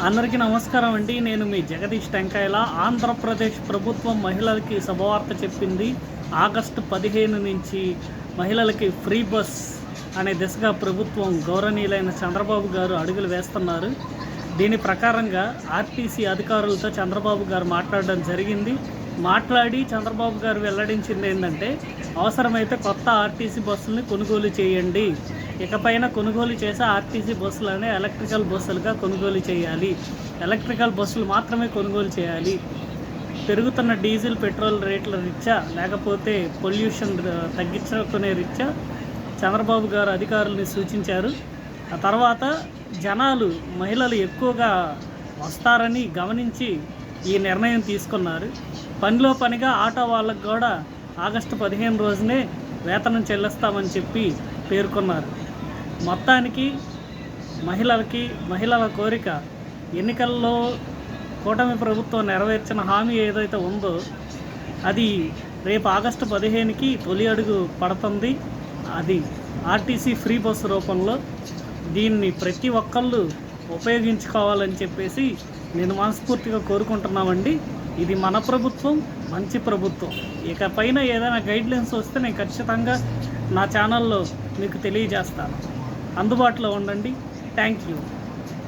అందరికీ నమస్కారం అండి. నేను మీ జగదీష్ టెంకాయల. ఆంధ్రప్రదేశ్ ప్రభుత్వం మహిళలకి శుభవార్త చెప్పింది. ఆగస్టు 15 నుంచి మహిళలకి ఫ్రీ బస్ అనే దిశగా ప్రభుత్వం గౌరవనీయులైన చంద్రబాబు గారు అడుగులు వేస్తున్నారు. దీని ప్రకారంగా ఆర్టీసీ అధికారులతో చంద్రబాబు గారు మాట్లాడడం జరిగింది. మాట్లాడి చంద్రబాబు గారు వెల్లడించింది ఏంటంటే, అవసరమైతే కొత్త ఆర్టీసీ బస్సుల్ని కొనుగోలు చేయండి. ఇకపైన కొనుగోలు చేసే ఆర్టీసీ బస్సులనే ఎలక్ట్రికల్ బస్సులుగా కొనుగోలు చేయాలి. ఎలక్ట్రికల్ బస్సులు మాత్రమే కొనుగోలు చేయాలి. పెరుగుతున్న డీజిల్ పెట్రోల్ రేట్ల రీత్యా, లేకపోతే పొల్యూషన్ తగ్గించుకునే రీత్యా చంద్రబాబు గారు అధికారుల్ని సూచించారు. ఆ తర్వాత మహిళలు ఎక్కువగా వస్తారని గమనించి ఈ నిర్ణయం తీసుకున్నారు. పనిలో పనిగా ఆటో వాళ్ళకు కూడా ఆగస్టు 15 రోజునే వేతనం చెల్లిస్తామని చెప్పి పేర్కొన్నారు. మొత్తానికి మహిళల కోరిక, ఎన్నికల్లో కూటమి ప్రభుత్వం నెరవేర్చిన హామీ ఏదైతే ఉందో అది రేపు ఆగస్టు 15కి తొలి అడుగు పడుతుంది. అది ఆర్టీసీ ఫ్రీ బస్సు రూపంలో. దీన్ని ప్రతి ఒక్కళ్ళు ఉపయోగించుకోవాలని చెప్పేసి నేను మనస్ఫూర్తిగా కోరుకుంటున్నామండి. ఇది మన ప్రభుత్వం, మంచి ప్రభుత్వం. ఇకపైన ఏదైనా గైడ్లైన్స్ వస్తే నేను ఖచ్చితంగా నా ఛానల్లో మీకు తెలియజేస్తాను. అందుబాటులో ఉండండి. Thank you.